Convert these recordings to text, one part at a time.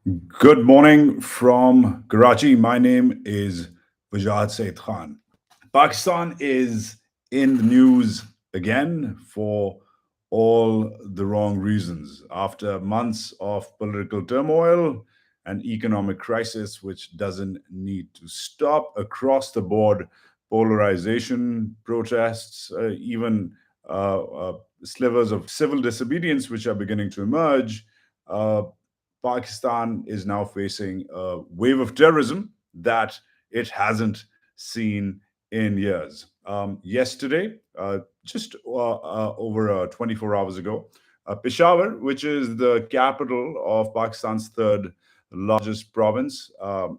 Good morning from Karachi. My name is Vajad Said Khan. Pakistan is in the news again for all the wrong reasons. After months of political turmoil and economic crisis, which doesn't need to stop across the board, polarization, protests, even slivers of civil disobedience, which are beginning to emerge. Uh, Pakistan is now facing a wave of terrorism that it hasn't seen in years. Yesterday, just over 24 hours ago, Peshawar, which is the capital of Pakistan's third largest province,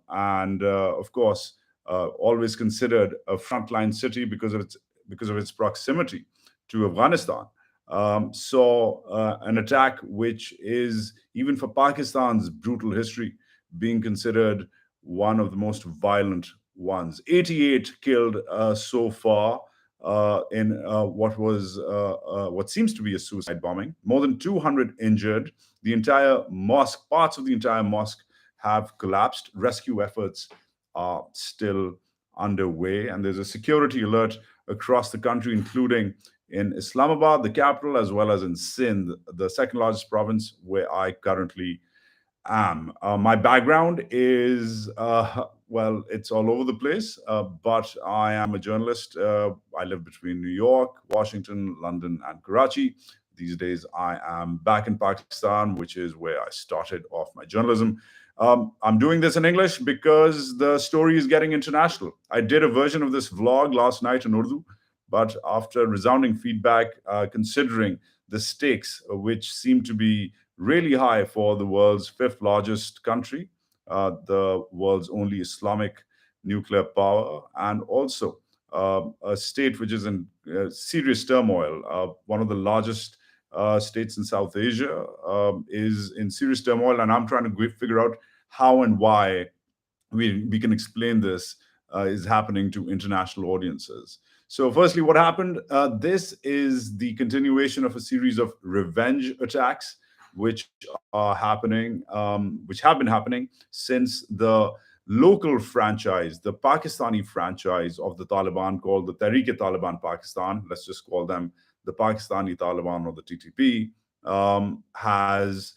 and of course, always considered a frontline city because of its proximity to Afghanistan, saw an attack which is, even for Pakistan's brutal history, being considered one of the most violent ones. 88 killed so far in what seems to be a suicide bombing. More than 200 injured. The entire mosque, parts of the entire mosque, have collapsed. Rescue efforts are still underway, and there's a security alert across the country, including in Islamabad, the capital, as well as in Sindh, the second largest province where I currently am. My background is, well, it's all over the place, but I am a journalist. I live between New York, Washington, London, and Karachi. These days, I am back in Pakistan, which is where I started off my journalism. I'm doing this in English because the story is getting international. I did a version of this vlog last night in Urdu, but after resounding feedback, considering the stakes, which seem to be really high for the world's fifth largest country, the world's only Islamic nuclear power, and also a state which is in serious turmoil. One of the largest states in South Asia is in serious turmoil, and I'm trying to figure out how and why we can explain this is happening to international audiences. So, firstly, what happened? This is the continuation of a series of revenge attacks, which are happening, which have been happening since the local franchise, the Pakistani franchise of the Taliban, called the Tehrik-e-Taliban Pakistan. Let's just call them the Pakistani Taliban or the TTP, has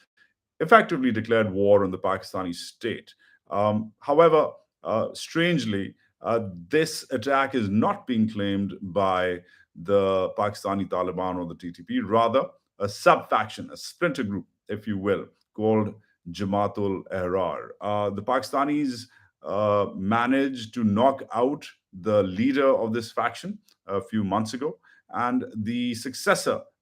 effectively declared war on the Pakistani state. However, strangely, this attack is not being claimed by the Pakistani Taliban or the TTP, rather, a sub faction, a splinter group, if you will, called Jamat-ul-Ahrar. The Pakistanis managed to knock out the leader of this faction a few months ago, and the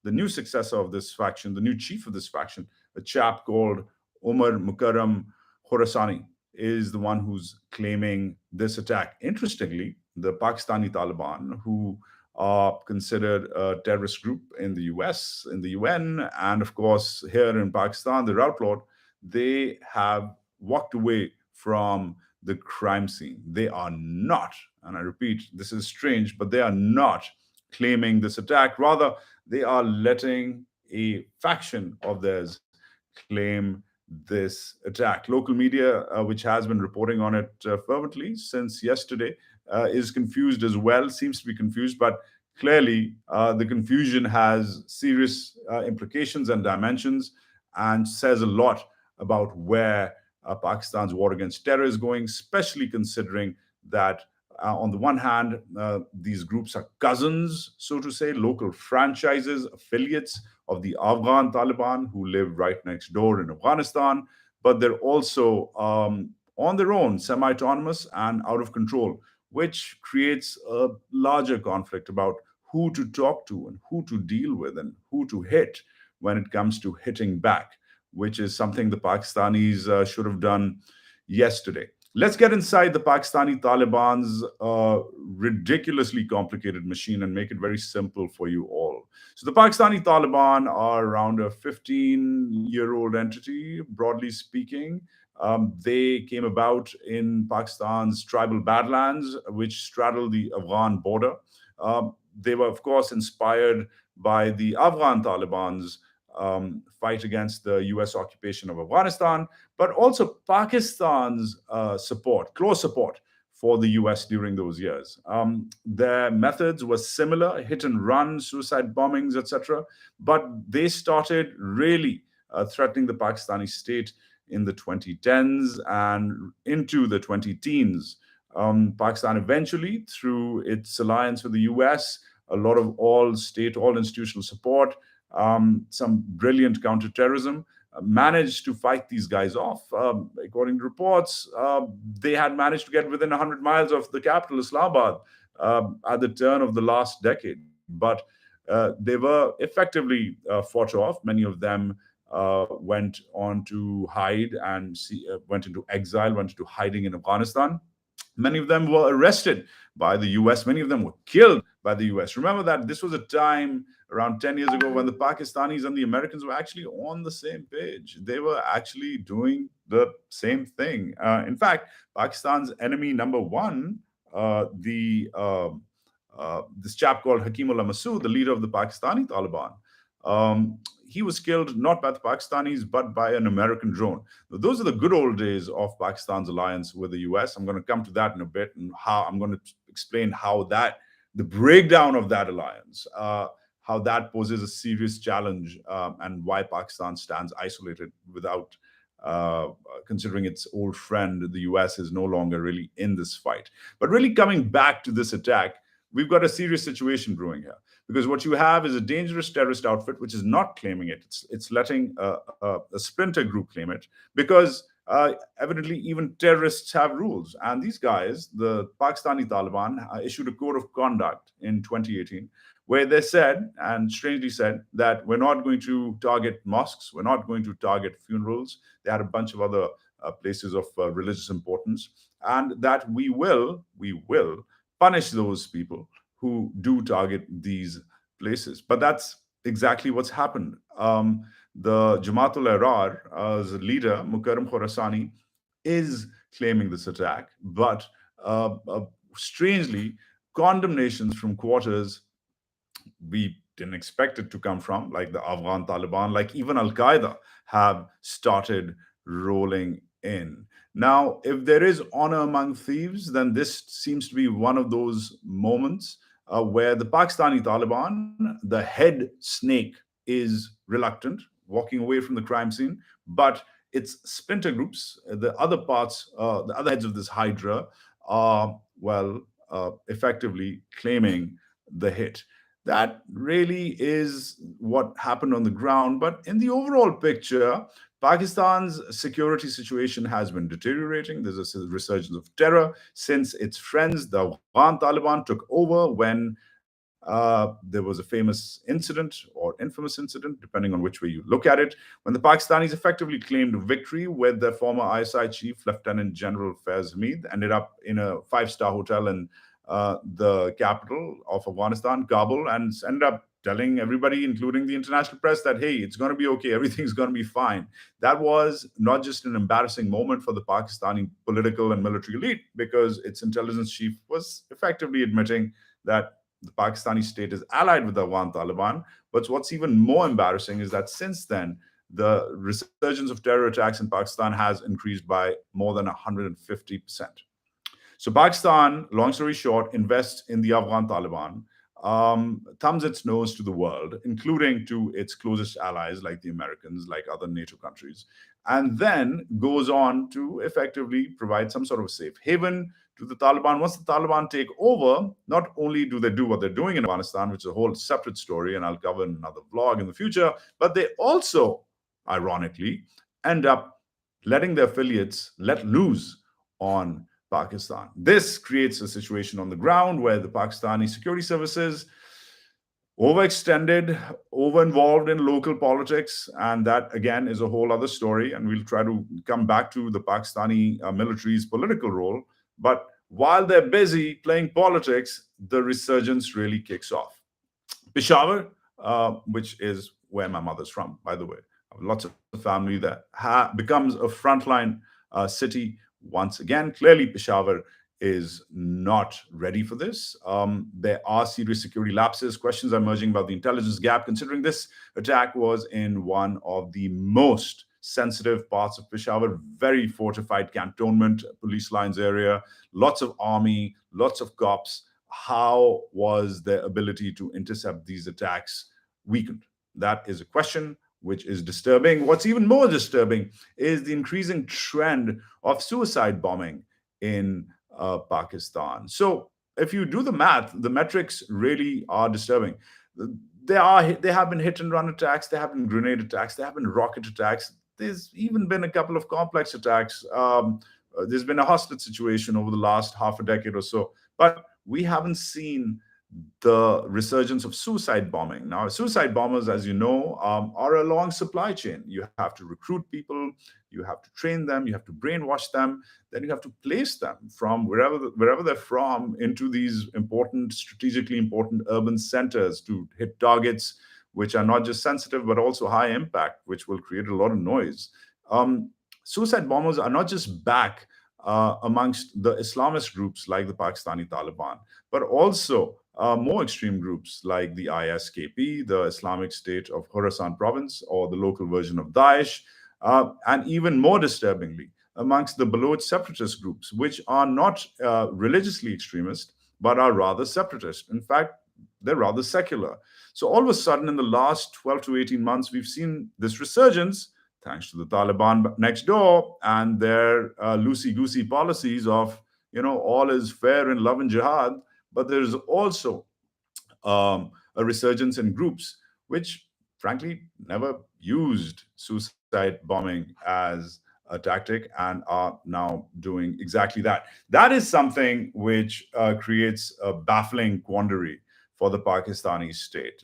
new successor of this faction, the new chief of this faction, a chap called Omar Mukarram Khorasani, is the one who's claiming this attack. Interestingly, the Pakistani Taliban, who are considered a terrorist group in the US, in the UN, and of course here in Pakistan, they're outlawed, they have walked away from the crime scene. They are not, and I repeat, this is strange, but they are not claiming this attack. Rather, they are letting a faction of theirs claim this attack. Local media, which has been reporting on it fervently since yesterday, is confused as well, seems to be confused, but clearly the confusion has serious implications and dimensions and says a lot about where Pakistan's war against terror is going, especially considering that. On the one hand, these groups are cousins, so to say, local franchises, affiliates of the Afghan Taliban who live right next door in Afghanistan, but they're also on their own, semi autonomous and out of control, which creates a larger conflict about who to talk to and who to deal with and who to hit when it comes to hitting back, which is something the Pakistanis should have done yesterday. Let's get inside the Pakistani Taliban's ridiculously complicated machine and make it very simple for you all. So, the Pakistani Taliban are around a 15-year-old entity, broadly speaking. They came about in Pakistan's tribal badlands, which straddle the Afghan border. They were, of course, inspired by the Afghan Taliban's fight against the US occupation of Afghanistan, but also Pakistan's close support for the US during those years. Their methods were similar, hit and run, suicide bombings, etc., but they started really threatening the Pakistani state in the 2010s and into the 20 teens. Pakistan eventually, through its alliance with the US, a lot of all state, all institutional support, some brilliant counterterrorism, managed to fight these guys off. According to reports, they had managed to get within 100 miles of the capital, Islamabad, at the turn of the last decade. But they were effectively fought off. Many of them went on to hide and went into exile, went into hiding in Afghanistan. Many of them were arrested by the US. Many of them were killed by the US. Remember that this was a time around 10 years ago when the Pakistanis and the Americans were actually on the same page. They were actually doing the same thing. In fact, Pakistan's enemy number one, this chap called Hakimullah Masood, the leader of the Pakistani Taliban, he was killed not by the Pakistanis, but by an American drone. Those are the good old days of Pakistan's alliance with the US. I'm going to come to that in a bit, and how I'm going to explain how the breakdown of that alliance, how that poses a serious challenge, and why Pakistan stands isolated without considering its old friend, the US, is no longer really in this fight. But really coming back to this attack, we've got a serious situation brewing here. Because what you have is a dangerous terrorist outfit which is not claiming it. It's letting a Splinter group claim it, because evidently even terrorists have rules. And these guys, the Pakistani Taliban, issued a code of conduct in 2018 where they said, and strangely said, that we're not going to target mosques, we're not going to target funerals. They had a bunch of other places of religious importance, and that we will punish those people who do target these places. But that's exactly what's happened. The Jamat-ul-Ahrar, leader, Mukarram Khorasani, is claiming this attack. But strangely, condemnations from quarters we didn't expect it to come from, like the Afghan Taliban, like even Al-Qaeda, have started rolling in. Now, if there is honor among thieves, then this seems to be one of those moments where the Pakistani Taliban, the head snake, is reluctant, walking away from the crime scene, but its splinter groups, the other parts, the other heads of this hydra, are, well, effectively claiming the hit. That really is what happened on the ground. But in the overall picture, Pakistan's security situation has been deteriorating. There's a resurgence of terror since its friends, the Afghan Taliban, took over when there was a famous incident or infamous incident, depending on which way you look at it, when the Pakistanis effectively claimed victory with their former ISI chief, Lieutenant General Faiz Hamid, ended up in a five-star hotel in the capital of Afghanistan, Kabul, and ended up telling everybody, including the international press, that, hey, it's going to be okay, everything's going to be fine. That was not just an embarrassing moment for the Pakistani political and military elite, because its intelligence chief was effectively admitting that the Pakistani state is allied with the Afghan Taliban. But what's even more embarrassing is that since then, the resurgence of terror attacks in Pakistan has increased by more than 150%. So Pakistan, long story short, invests in the Afghan Taliban, thumbs its nose to the world, including to its closest allies like the Americans, like other NATO countries, and then goes on to effectively provide some sort of safe haven to the Taliban. Once the Taliban take over, not only do they do what they're doing in Afghanistan, which is a whole separate story, and I'll cover in another vlog in the future, but they also, ironically, end up letting their affiliates let loose on Pakistan. This creates a situation on the ground where the Pakistani security services overextended, over-involved in local politics, and that, again, is a whole other story, and we'll try to come back to the Pakistani military's political role. But while they're busy playing politics, the resurgence really kicks off. Peshawar, which is where my mother's from, by the way, I have lots of family there, becomes a frontline city once again. Clearly, Peshawar is not ready for this. There are serious security lapses. Questions are emerging about the intelligence gap, considering this attack was in one of the most sensitive parts of Peshawar, very fortified cantonment, police lines area, lots of army, lots of cops. How was their ability to intercept these attacks weakened? That is a question which is disturbing. What's even more disturbing is the increasing trend of suicide bombing in Pakistan. So if you do the math, the metrics really are disturbing. There have been hit and run attacks, there have been grenade attacks, there have been rocket attacks. There's even been a couple of complex attacks. There's been a hostage situation over the last half a decade or so, but we haven't seen the resurgence of suicide bombing. Now, suicide bombers, as you know, are a long supply chain. You have to recruit people, you have to train them, you have to brainwash them, then you have to place them from wherever they're from into these important, strategically important urban centers to hit targets which are not just sensitive but also high impact, which will create a lot of noise. Um, Suicide bombers are not just back amongst the Islamist groups like the Pakistani Taliban, but also more extreme groups like the ISKP, the Islamic State of Khorasan province, or the local version of Daesh, and even more disturbingly, amongst the Baloch separatist groups, which are not religiously extremist, but are rather separatist. In fact, they're rather secular. So all of a sudden, in the last 12 to 18 months, we've seen this resurgence thanks to the Taliban next door and their loosey-goosey policies of, all is fair in love and jihad. But there's also a resurgence in groups which, frankly, never used suicide bombing as a tactic and are now doing exactly that. That is something which creates a baffling quandary for the Pakistani state.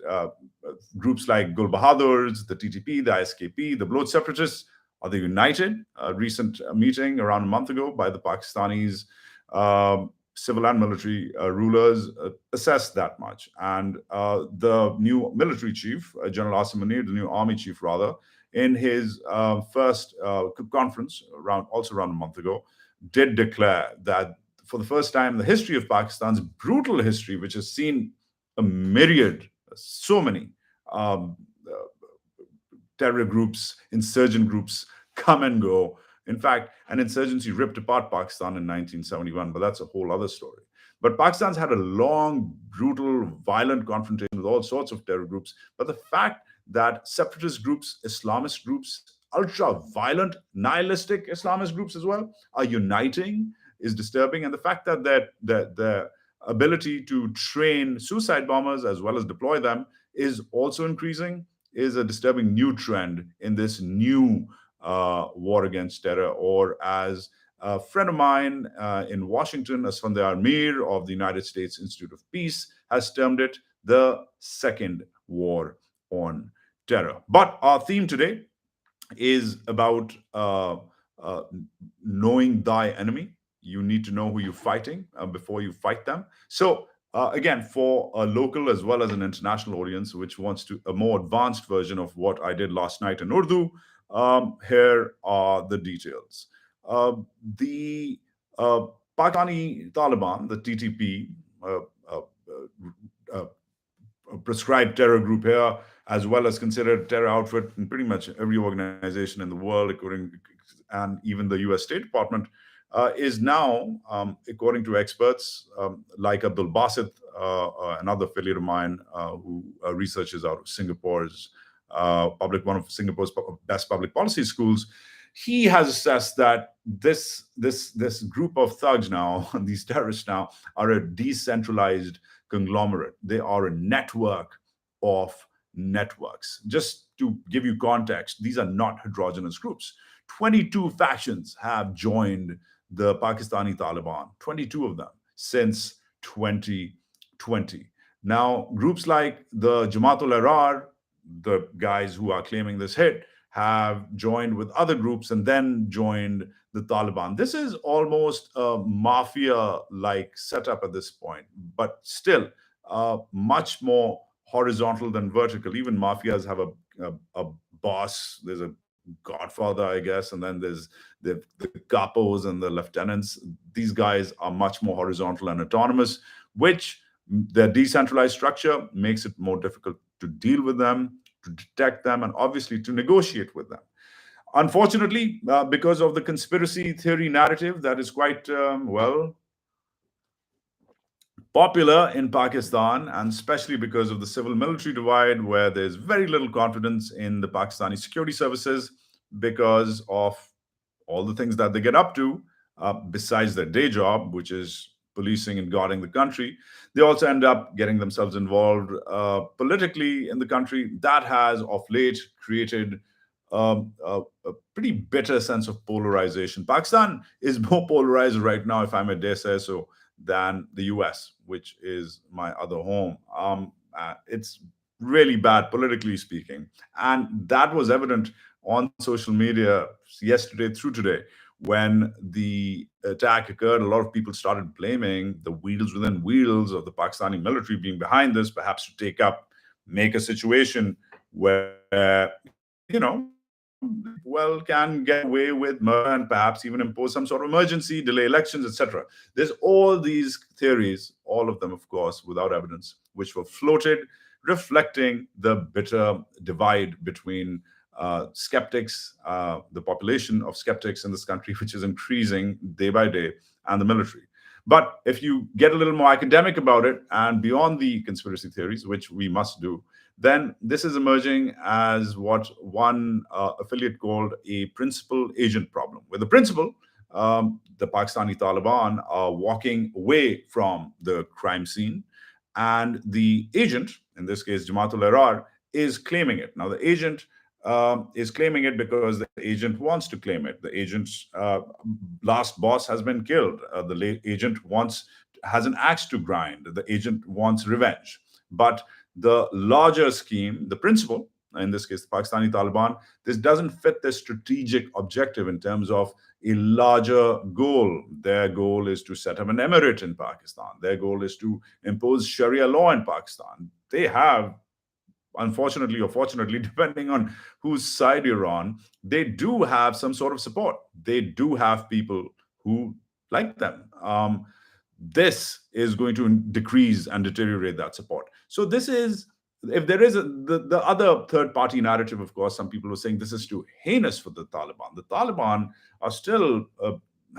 Groups like Gul Bahadurs, the TTP, the ISKP, the Baloch separatists, are they united? A recent meeting around a month ago by the Pakistanis, civil and military rulers assessed that much. And the new military chief, General Asim Munir, the new army chief rather, in his first conference also around a month ago, did declare that for the first time in the history of Pakistan's brutal history, which has seen a myriad, so many um, terror groups, insurgent groups come and go. In fact, an insurgency ripped apart Pakistan in 1971, but that's a whole other story. But Pakistan's had a long, brutal, violent confrontation with all sorts of terror groups. But the fact that separatist groups, Islamist groups, ultra violent, nihilistic Islamist groups as well are uniting is disturbing. And the fact that their ability to train suicide bombers as well as deploy them is also increasing is a disturbing new trend in this new war against terror, or as a friend of mine in Washington, Asfandyar Mir of the United States Institute of Peace, has termed it, the second war on terror. But our theme today is about uh, knowing thy enemy. You need to know who you're fighting before you fight them. So, again, for a local as well as an international audience which wants to a more advanced version of what I did last night in Urdu, here are the details. The Pakistani Taliban, the TTP, uh, uh, uh, prescribed terror group here, as well as considered terror outfit in pretty much every organization in the world, according and even the U.S. State Department, is now, according to experts like Abdul Basit, another affiliate of mine who researches out of Singapore's one of Singapore's best public policy schools. He has assessed that this group of thugs now, these terrorists now, are a decentralized conglomerate. They are a network of networks. Just to give you context, these are not heterogeneous groups. 22 factions have joined the Pakistani Taliban, 22 of them since 2020. Now, groups like the Jamat-ul-Ahrar, the guys who are claiming this hit, have joined with other groups and then joined the Taliban. This is almost a mafia like setup at this point, but still much more horizontal than vertical. Even mafias have a boss, there's a godfather, I guess, and then there's the capos and the lieutenants. These guys are much more horizontal and autonomous, which their decentralized structure makes it more difficult to deal with them, to detect them, and obviously to negotiate with them. Unfortunately, because of the conspiracy theory narrative that is quite, popular in Pakistan, and especially because of the civil military divide, where there's very little confidence in the Pakistani security services because of all the things that they get up to, besides their day job, which is policing and guarding the country. They also end up getting themselves involved politically in the country. That has, of late, created a pretty bitter sense of polarization. Pakistan is more polarized right now, if I may dare say so, than the US, which is my other home. It's really bad politically speaking. And that was evident on social media yesterday through today. When the attack occurred, a lot of people started blaming the wheels within wheels of the Pakistani military being behind this, perhaps to make a situation where, well, can get away with murder and perhaps even impose some sort of emergency, delay elections, etc. There's all these theories, all of them, of course, without evidence, which were floated, reflecting the bitter divide between skeptics, the population of skeptics in this country, which is increasing day by day, and the military. But if you get a little more academic about it and beyond the conspiracy theories, which we must do, then this is emerging as what one affiliate called a principal agent problem, where the principal, the Pakistani Taliban, are walking away from the crime scene, and the agent, in this case Jamat-ul-Ahrar, is claiming it. Now, the agent is claiming it because the agent wants to claim it. The agent's last boss has been killed. The agent has an axe to grind. The agent wants revenge. But the larger scheme, the principle, in this case, the Pakistani Taliban, this doesn't fit their strategic objective in terms of a larger goal. Their goal is to set up an emirate in Pakistan. Their goal is to impose Sharia law in Pakistan. They have, unfortunately or fortunately, depending on whose side you're on, they do have some sort of support. They do have people who like them. This is going to decrease and deteriorate that support. So this is, if there is the other third party narrative, of course, some people are saying this is too heinous for the Taliban. The Taliban are still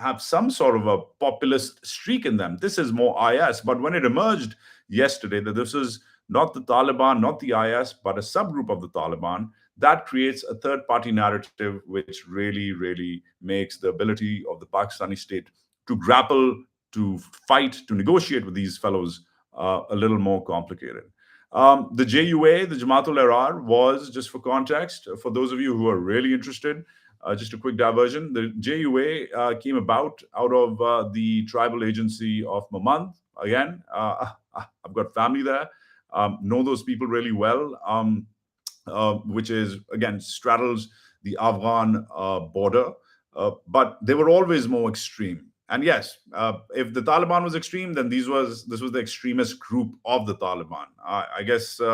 have some sort of a populist streak in them. This is more IS. But when it emerged yesterday that this is not the Taliban, not the IS, but a subgroup of the Taliban, that creates a third party narrative, which really, really makes the ability of the Pakistani state to grapple, to fight, to negotiate with these fellows a little more complicated. The JUA, the Jamat-ul-Ahrar, was, just for context, for those of you who are really interested, just a quick diversion. The JUA came out of the tribal agency of Mamand. Again, I've got family there, know those people really well, which is, again, straddles the Afghan border. But they were always more extreme. And yes, if the Taliban was extreme, then this was the extremist group of the Taliban. I guess they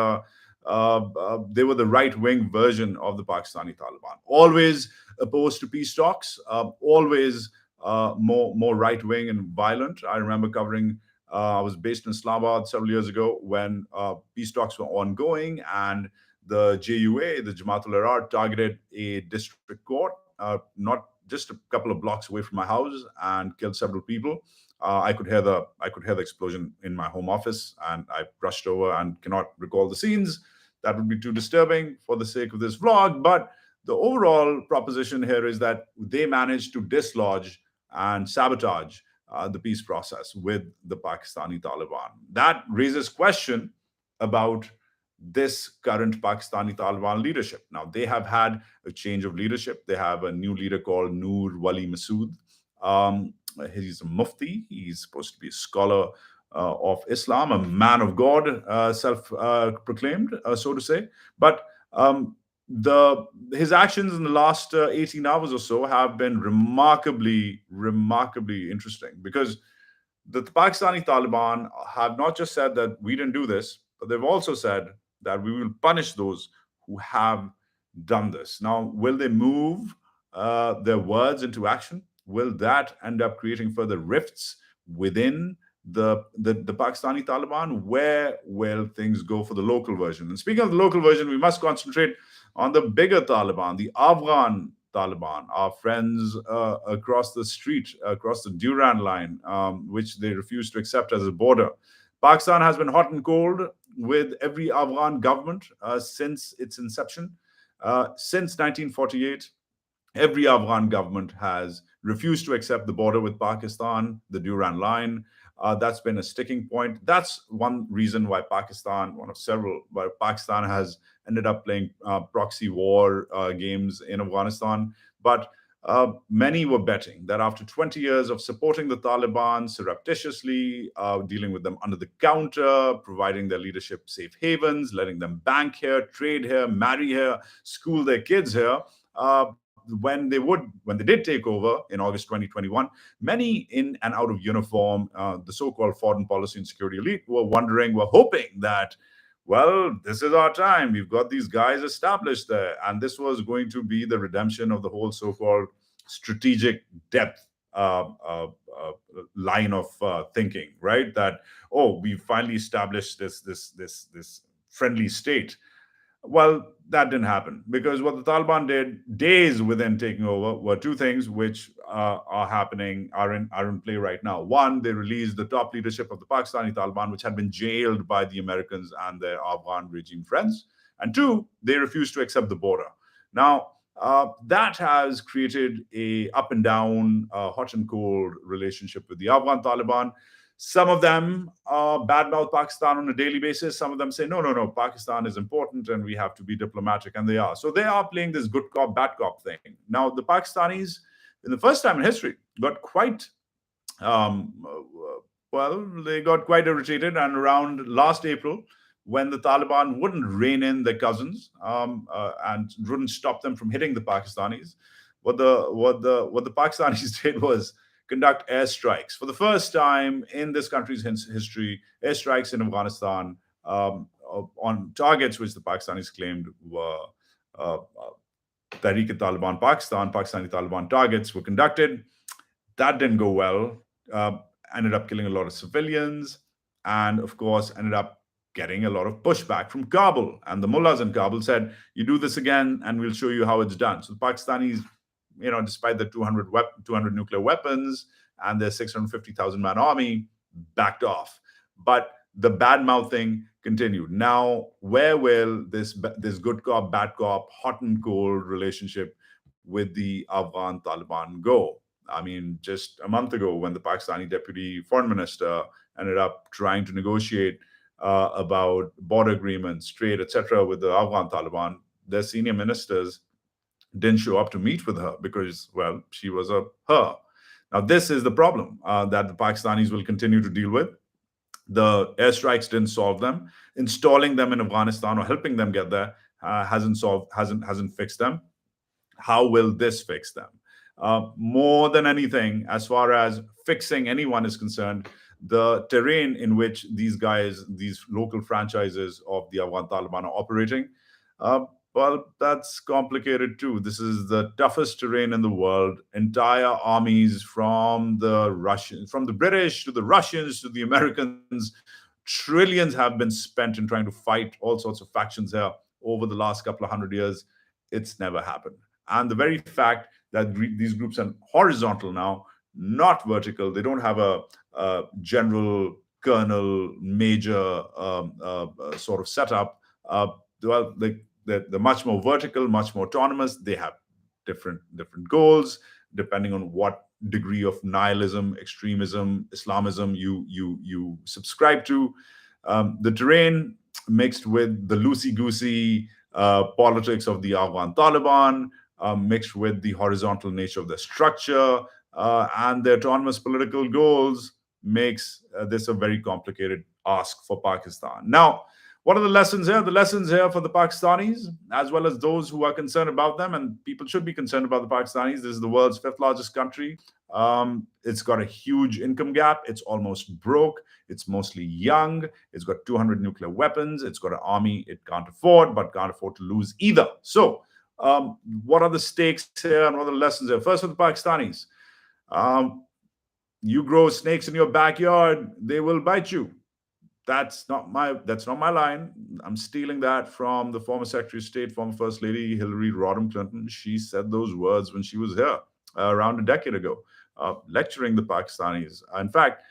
were the right-wing version of the Pakistani Taliban. Always opposed to peace talks, always more right-wing and violent. I remember covering. I was based in Islamabad several years ago when peace talks were ongoing, and the JUA, the Jamat-ul-Ahrar, targeted a district court, not just a couple of blocks away from my house, and killed several people. I could hear the explosion in my home office, and I rushed over and cannot recall the scenes. That would be too disturbing for the sake of this vlog. But the overall proposition here is that they managed to dislodge and sabotage the peace process with the Pakistani Taliban. That raises question about this current Pakistani Taliban leadership. Now, they have had a change of leadership. They have a new leader called Noor Wali Masood. He's a mufti. He's supposed to be a scholar of Islam, a man of God, self-proclaimed, so to say. But his actions in the last 18 hours or so have been remarkably interesting, because the Pakistani Taliban have not just said that we didn't do this, but they've also said that we will punish those who have done this. Now, will they move their words into action? Will that end up creating further rifts within the Pakistani Taliban? Where will things go for the local version? And speaking of the local version, we must concentrate on the bigger Taliban, the Afghan Taliban, our friends across the street, across the Durand line, which they refuse to accept as a border. Pakistan has been hot and cold with every Afghan government since its inception. Since 1948, every Afghan government has refused to accept the border with Pakistan, the Durand line. That's been a sticking point. That's one reason why Pakistan, one of several, why Pakistan has ended up playing proxy war games in Afghanistan. But many were betting that after 20 years of supporting the Taliban surreptitiously, dealing with them under the counter, providing their leadership safe havens, letting them bank here, trade here, marry here, school their kids here, when they did take over in August 2021, many in and out of uniform, the so-called foreign policy and security elite, were hoping that, well, this is our time. We've got these guys established there, and this was going to be the redemption of the whole so-called strategic depth line of thinking, right? That, oh, we finally established this friendly state. Well, that didn't happen, because what the Taliban did days within taking over were two things which are in play right now. One, they released the top leadership of the Pakistani Taliban, which had been jailed by the Americans and their Afghan regime friends. And two, they refused to accept the border. Now, that has created a up and down, hot and cold relationship with the Afghan Taliban. Some of them badmouth Pakistan on a daily basis. Some of them say, no, no, no, Pakistan is important and we have to be diplomatic, and they are. So they are playing this good cop, bad cop thing. Now, the Pakistanis, in the first time in history, got quite, um, they got quite irritated. And around last April, when the Taliban wouldn't rein in their cousins and wouldn't stop them from hitting the Pakistanis, what the Pakistanis did was conduct airstrikes. For the first time in this country's history, airstrikes in Afghanistan on targets which the Pakistanis claimed were Tehreek-e-Taliban Pakistan, Pakistani Taliban targets were conducted. That didn't go well. Ended up killing a lot of civilians, and of course, ended up getting a lot of pushback from Kabul. And the mullahs in Kabul said, "You do this again, and we'll show you how it's done." So the Pakistanis, despite the 200 nuclear weapons and their 650,000 man army, backed off. But the bad mouthing continued. Now, where will this good cop, bad cop, hot and cold relationship with the Afghan Taliban go? I mean, just a month ago, when the Pakistani deputy foreign minister ended up trying to negotiate about border agreements, trade, etc., with the Afghan Taliban, their senior ministers didn't show up to meet with her because, well, she was a her. Now, this is the problem that the Pakistanis will continue to deal with. The airstrikes didn't solve them. Installing them in Afghanistan or helping them get there hasn't fixed them. How will this fix them? More than anything, as far as fixing anyone is concerned, the terrain in which these local franchises of the Afghan Taliban are operating, well, that's complicated too. This is the toughest terrain in the world. Entire armies, from the British to the Russians to the Americans, trillions have been spent in trying to fight all sorts of factions here over the last couple of hundred years. It's never happened. And the very fact that these groups are horizontal now, not vertical, they don't have a general, colonel, major sort of setup. Well, they're much more vertical, much more autonomous. They have different goals depending on what degree of nihilism, extremism, Islamism you subscribe to. The terrain, mixed with the loosey-goosey politics of the Afghan Taliban, mixed with the horizontal nature of their structure and their autonomous political goals, makes this a very complicated ask for Pakistan. Now, what are the lessons here? The lessons here for the Pakistanis, as well as those who are concerned about them, and people should be concerned about the Pakistanis. This is the world's fifth largest country. It's got a huge income gap. It's almost broke. It's mostly young. It's got 200 nuclear weapons. It's got an army it can't afford, but can't afford to lose either. So What are the stakes here and what are the lessons here? First, for the Pakistanis, um, you grow snakes in your backyard, they will bite you. That's not my line. I'm stealing that from the former Secretary of State, former First Lady Hillary Rodham Clinton. She said those words when she was here around a decade ago, lecturing the Pakistanis. In fact,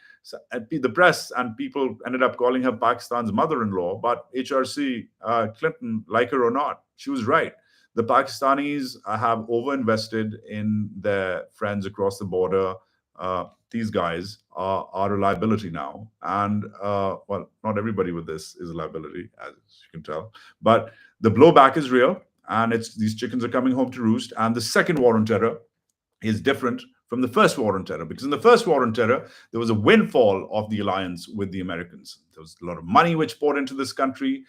the press and people ended up calling her Pakistan's mother-in-law. But HRC Clinton, like her or not, she was right. The Pakistanis have overinvested in their friends across the border. These guys are a liability now. And, well, not everybody with this is a liability, as you can tell. But the blowback is real, and it's these chickens are coming home to roost. And the second war on terror is different from the first war on terror, because in the first war on terror, there was a windfall of the alliance with the Americans. There was a lot of money which poured into this country.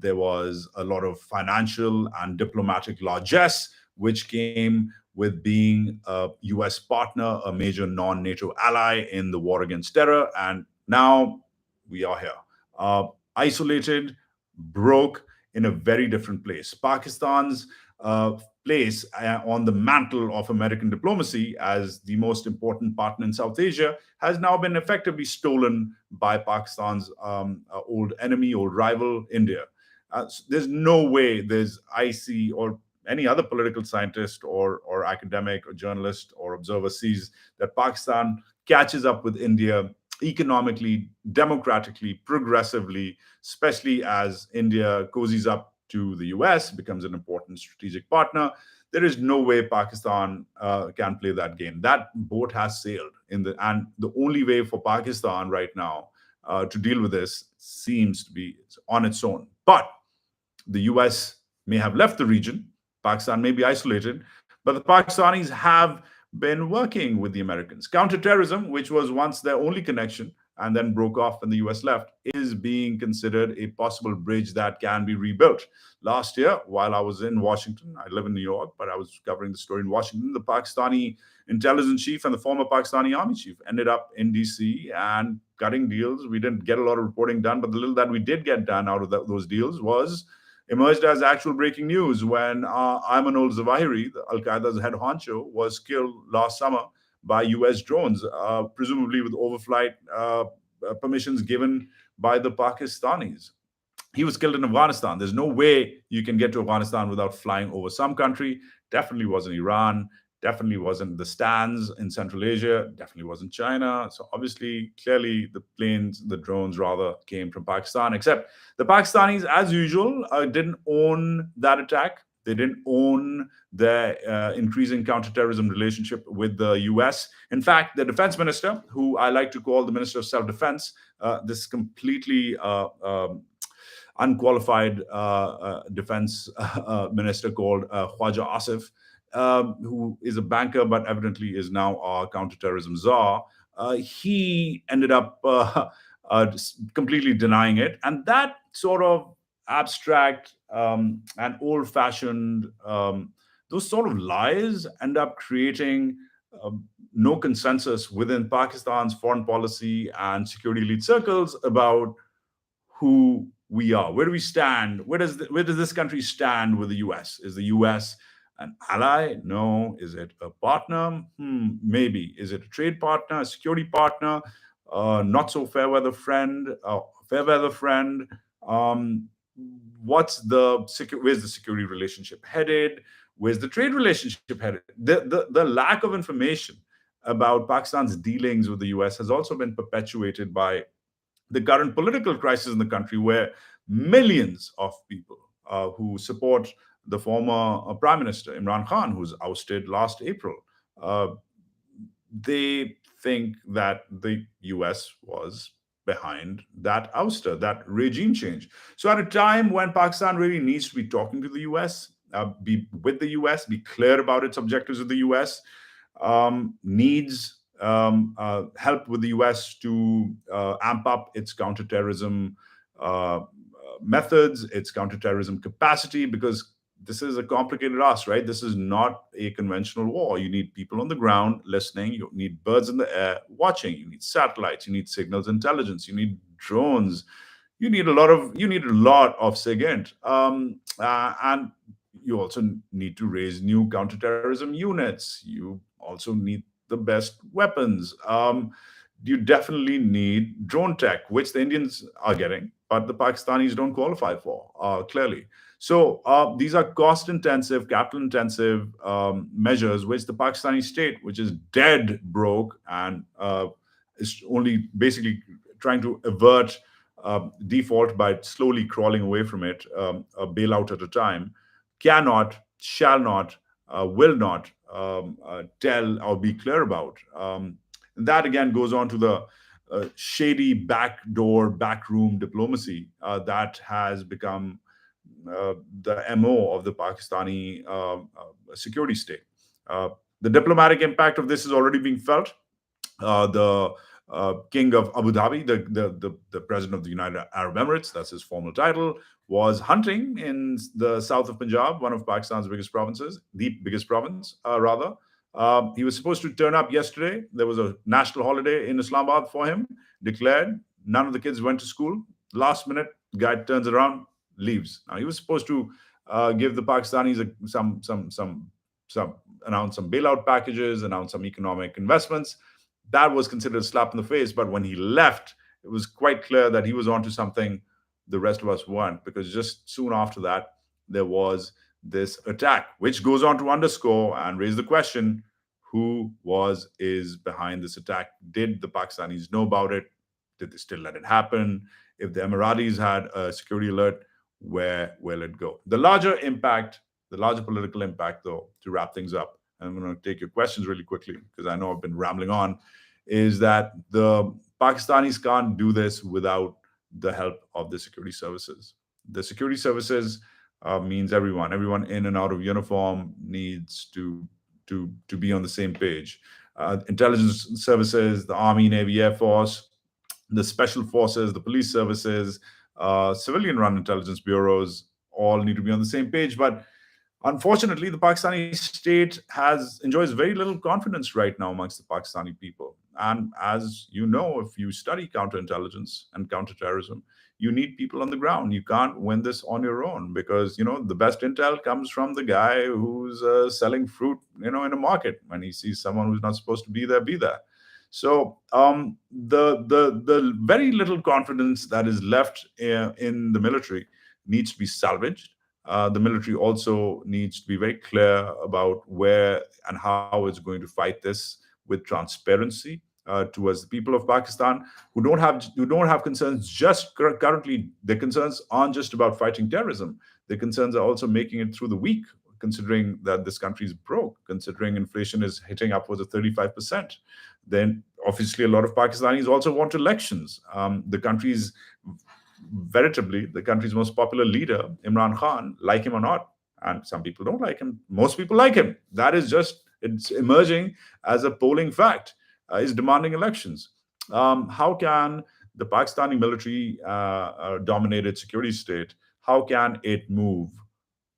There was a lot of financial and diplomatic largesse which came with being a US partner, a major non NATO ally in the war against terror. And now we are here, isolated, broke, in a very different place. Pakistan's place on the mantle of American diplomacy as the most important partner in South Asia has now been effectively stolen by Pakistan's old enemy, old rival, India. There's no way I see, or any other political scientist or academic or journalist or observer sees that Pakistan catches up with India economically, democratically, progressively, especially as India cozies up to the US, becomes an important strategic partner. There is no way Pakistan can play that game. That boat has sailed and the only way for Pakistan right now to deal with this seems to be on its own. But the US may have left the region. Pakistan may be isolated, but the Pakistanis have been working with the Americans. Counterterrorism, which was once their only connection and then broke off when the US left, is being considered a possible bridge that can be rebuilt. Last year, while I was in Washington, I live in New York, but I was covering the story in Washington, the Pakistani intelligence chief and the former Pakistani army chief ended up in DC and cutting deals. We didn't get a lot of reporting done, but the little that we did get done out of those deals was emerged as actual breaking news when Ayman al-Zawahiri, Al Qaeda's head honcho, was killed last summer by US drones, presumably with overflight permissions given by the Pakistanis. He was killed in Afghanistan. There's no way you can get to Afghanistan without flying over some country. Definitely wasn't Iran. Definitely wasn't the stands in Central Asia. Definitely wasn't China. So obviously, clearly, the drones rather, came from Pakistan. Except the Pakistanis, as usual, didn't own that attack. They didn't own their increasing counterterrorism relationship with the US. In fact, the defense minister, who I like to call the minister of self-defense, this completely unqualified defense minister called Khwaja Asif, who is a banker but evidently is now our counterterrorism czar, he ended up completely denying it. And that sort of abstract and old-fashioned, those sort of lies end up creating no consensus within Pakistan's foreign policy and security elite circles about who we are. Where do we stand? Where does this country stand with the US? Is the US an ally? No. Is it a partner? Maybe. Is it a trade partner, a security partner, not so fair weather friend, fair weather friend? Where's the security relationship headed? Where's the trade relationship headed? The lack of information about Pakistan's dealings with the US has also been perpetuated by the current political crisis in the country, where millions of people who support the former Prime Minister, Imran Khan, who's ousted last April, they think that the US was behind that ouster, that regime change. So at a time when Pakistan really needs to be talking to the US, be with the US, be clear about its objectives with the US, needs help with the US to amp up its counterterrorism methods, its counterterrorism capacity, because this is a complicated ask, right? This is not a conventional war. You need people on the ground listening. You need birds in the air watching. You need satellites. You need signals intelligence. You need drones. You need a lot of SIGINT. And you also need to raise new counterterrorism units. You also need the best weapons. You definitely need drone tech, which the Indians are getting, but the Pakistanis don't qualify for, clearly. So these are cost intensive, capital intensive measures, which the Pakistani state, which is dead broke and is only basically trying to avert default by slowly crawling away from it, a bailout at a time, cannot, shall not, will not tell or be clear about. And that again goes on to the shady backdoor, backroom diplomacy that has become the MO of the Pakistani security state. Uh, the diplomatic impact of this is already being felt. The King of Abu Dhabi, the president of the United Arab Emirates, that's his formal title, was hunting in the south of Punjab, one of Pakistan's biggest provinces, the biggest province, rather. He was supposed to turn up yesterday. There was a national holiday in Islamabad for him, declared. None of the kids went to school. Last minute, guy turns around, leaves. Now he was supposed to give the Pakistanis some announce some bailout packages, announce some economic investments. That was considered a slap in the face. But when he left, it was quite clear that he was onto something the rest of us weren't, because just soon after that, there was this attack, which goes on to underscore and raise the question: who is behind this attack? Did the Pakistanis know about it? Did they still let it happen? If the Emiratis had a security alert, where will it go? The larger impact, the larger political impact, though, to wrap things up, and I'm going to take your questions really quickly because I know I've been rambling on, is that the Pakistanis can't do this without the help of the security services. The security services means everyone in and out of uniform needs to be on the same page. Intelligence services, the Army, Navy, Air Force, the special forces, the police services, civilian-run intelligence bureaus all need to be on the same page. But unfortunately, the Pakistani state enjoys very little confidence right now amongst the Pakistani people. And as you know, if you study counterintelligence and counterterrorism, you need people on the ground. You can't win this on your own, because the best intel comes from the guy who's selling fruit, in a market. When he sees someone who's not supposed to be there, be there. So the very little confidence that is left in the military needs to be salvaged. The military also needs to be very clear about where and how it's going to fight this with transparency towards the people of Pakistan, who don't have concerns. Just currently, their concerns aren't just about fighting terrorism. Their concerns are also making it through the week, considering that this country is broke, considering inflation is hitting upwards of 35%. Then obviously a lot of Pakistanis also want elections. The country's most popular leader, Imran Khan, like him or not, and some people don't like him, most people like him. That is just, it's emerging as a polling fact, is demanding elections. How can the Pakistani military dominated security state, how can it move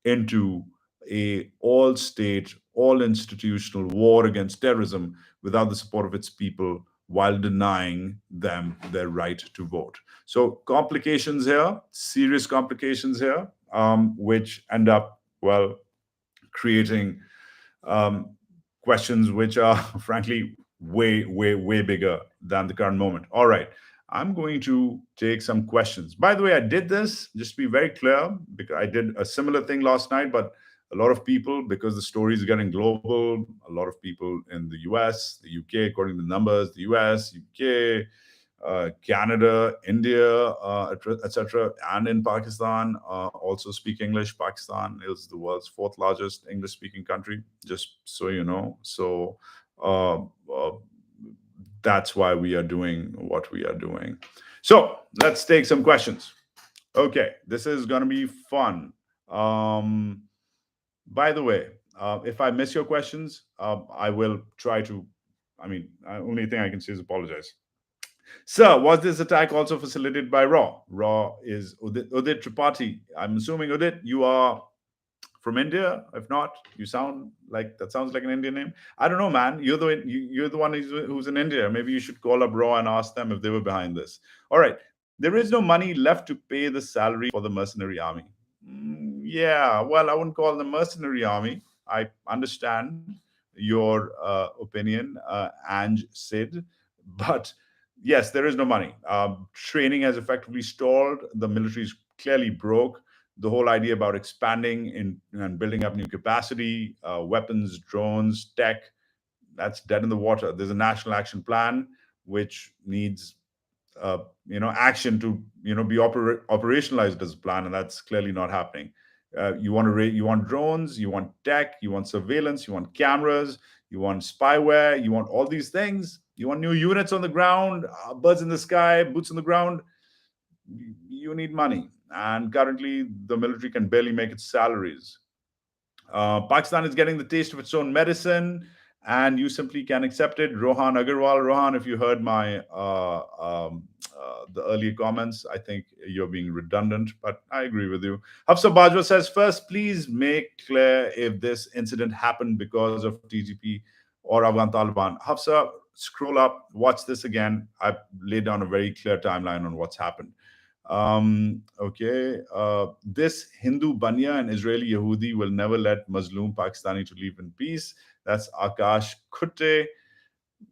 into a all state, all institutional war against terrorism without the support of its people, while denying them their right to vote? So complications here, serious complications here, which end up, well, creating questions which are frankly way, way, way bigger than the current moment. All right. I'm going to take some questions. By the way, I did this, just to be very clear, because I did a similar thing last night, but a lot of people, because the story is getting global, a lot of people in the US, the UK, according to the numbers, the US, UK, Canada, India, etc., and in Pakistan, also speak English. Pakistan is the world's fourth largest English-speaking country, just so you know. So uh, uh, that's why we are doing what we are doing. So let's take some questions. Okay, this is going to be fun. Um, by the way, if I miss your questions, I will try to. I mean, only thing I can say is apologize. Sir, was this attack also facilitated by Raw? Raw is Udit Tripathi. I'm assuming, Udit, you are from India. If not, you sound like that sounds like an Indian name. I don't know, man. You're the one who's in India. Maybe you should call up Raw and ask them if they were behind this. All right. There is no money left to pay the salary for the mercenary army. Yeah, well, I wouldn't call them mercenary army. I understand your opinion, Ange Sid, but yes, there is no money. Training has effectively stalled. The military is clearly broke. The whole idea about expanding and building up new capacity, weapons, drones, tech, that's dead in the water. There's a national action plan which needs uh, action to be operationalized as a plan, and that's clearly not happening. You want drones, you want tech, you want surveillance, you want cameras, you want spyware, you want all these things. You want new units on the ground, birds in the sky, boots on the ground. You need money, and currently the military can barely make its salaries. Pakistan is getting the taste of its own medicine, and you simply can't accept it. Rohan Agarwal, Rohan, if you heard my the earlier comments, I think you're being redundant, but I agree with you. Hafsa Bajwa says, first, please make clear if this incident happened because of TGP or Afghan Taliban. Hafsa, scroll up, watch this again. I've laid down a very clear timeline on what's happened. Okay. This Hindu Banya and Israeli Yehudi will never let Muslim Pakistani to live in peace. That's Akash Kutte.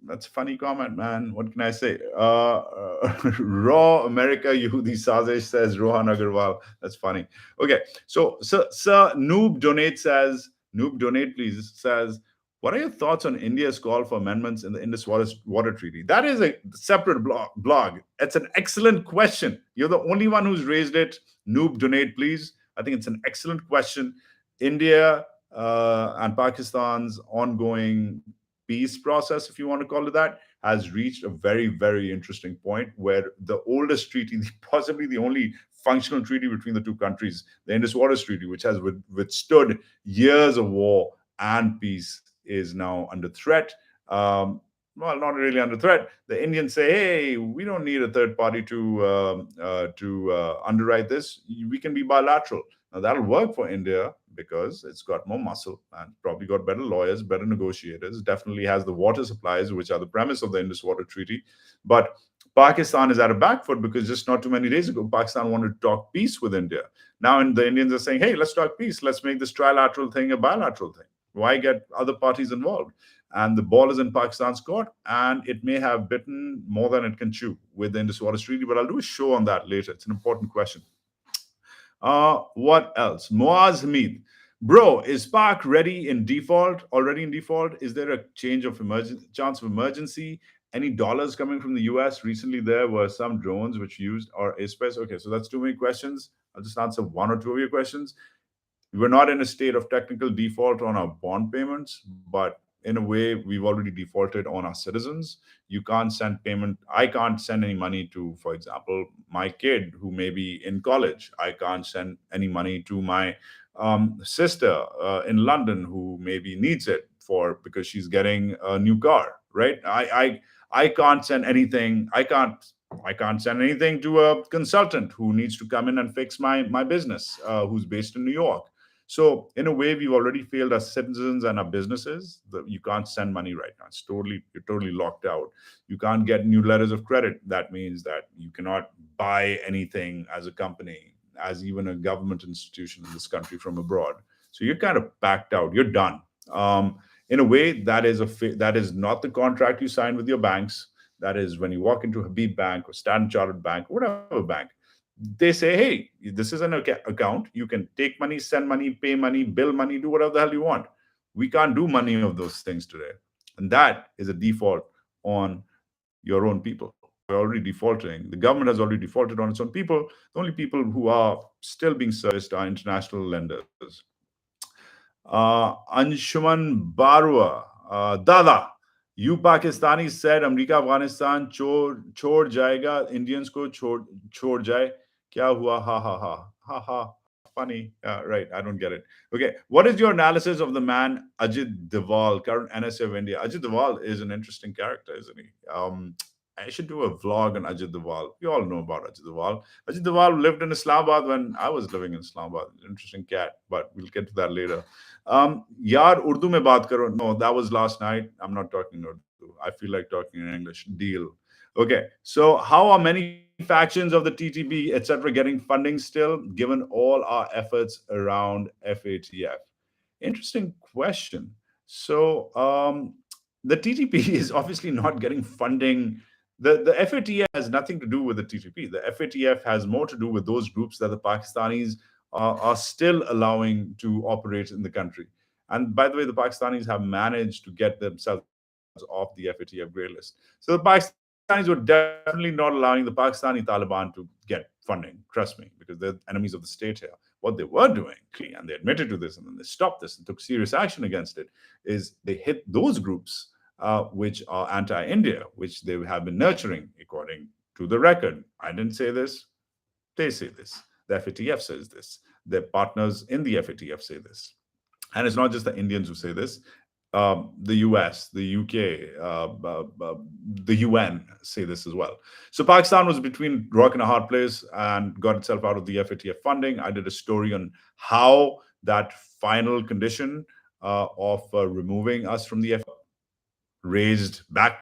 That's a funny comment, man. What can I say? Raw America Yehudi Sazesh, says Rohan Agarwal. That's funny. Okay. So, Sir Noob Donate says, Noob Donate, please, says, what are your thoughts on India's call for amendments in the Indus Water Treaty? That is a separate blog. It's an excellent question. You're the only one who's raised it. Noob, donate, please. I think it's an excellent question. India and Pakistan's ongoing peace process, if you want to call it that, has reached a very, very interesting point where the oldest treaty, possibly the only functional treaty between the two countries, the Indus Waters Treaty, which has withstood years of war and peace, is now under threat. Well, not really under threat. The Indians say, "Hey, we don't need a third party to underwrite this. We can be bilateral." Now that'll work for India because it's got more muscle and probably got better lawyers, better negotiators. Definitely has the water supplies, which are the premise of the Indus Water Treaty. But Pakistan is at a back foot because just not too many days ago, Pakistan wanted to talk peace with India. Now, and the Indians are saying, "Hey, let's talk peace. Let's make this trilateral thing a bilateral thing. Why get other parties involved?" And the ball is in Pakistan's court, and it may have bitten more than it can chew with the Indus Waters Treaty. But I'll do a show on that later. It's an important question. What else? Moaz Hamid. Bro, is Park ready in default? Already in default? Is there a chance of emergency? Any dollars coming from the US? Recently, there were some drones which used our airspace. Okay, so that's too many questions. I'll just answer one or two of your questions. We're not in a state of technical default on our bond payments, but in a way, we've already defaulted on our citizens. You can't send payment. I can't send any money to, for example, my kid who may be in college. I can't send any money to my sister in London who maybe needs it for because she's getting a new car. Right? I can't send anything. I can't send anything to a consultant who needs to come in and fix my business, who's based in New York. So in a way, we've already failed our citizens and our businesses. You can't send money right now. You're totally locked out. You can't get new letters of credit. That means that you cannot buy anything as a company, as even a government institution in this country from abroad. So you're kind of backed out. You're done. In a way, that is not the contract you sign with your banks. That is when you walk into Habib Bank or Standard Chartered Bank, or whatever bank, they say, hey, this is an account. You can take money, send money, pay money, bill money, do whatever the hell you want. We can't do money of those things today. And that is a default on your own people. We're already defaulting. The government has already defaulted on its own people. The only people who are still being serviced are international lenders. Anshuman Barua, Dada, you Pakistanis said America Afghanistan chhod jayega, Indians ko chhod jaye. Kya hua? Ha ha ha. Ha ha. Funny. Right. I don't get it. Okay. What is your analysis of the man Ajit Doval, current NSA of India? Ajit Doval is an interesting character, isn't he? I should do a vlog on Ajit Doval. You all know about Ajit Doval. Ajit Doval lived in Islamabad when I was living in Islamabad. Interesting cat, but we'll get to that later. Yaar, Urdu mein baat karo. No, that was last night. I'm not talking in Urdu. I feel like talking in English. Deal. Okay. So, how are many factions of the TTP, etc., getting funding still, given all our efforts around FATF? Interesting question. So the TTP is obviously not getting funding. The FATF has nothing to do with the TTP. The FATF has more to do with those groups that the Pakistanis are still allowing to operate in the country. And by the way, the Pakistanis have managed to get themselves off the FATF grey list. So the Pakistanis were definitely not allowing the Pakistani Taliban to get funding. Trust me, because they're enemies of the state here. What they were doing, and they admitted to this, and then they stopped this and took serious action against it, is they hit those groups which are anti-India, which they have been nurturing, according to the record. I didn't say this; they say this. The FATF says this. Their partners in the FATF say this. And it's not just the Indians who say this. The US, the UK, the UN say this as well. So Pakistan was between rock and a hard place and got itself out of the FATF funding. I did a story on how that final condition of removing us from the FATF raised back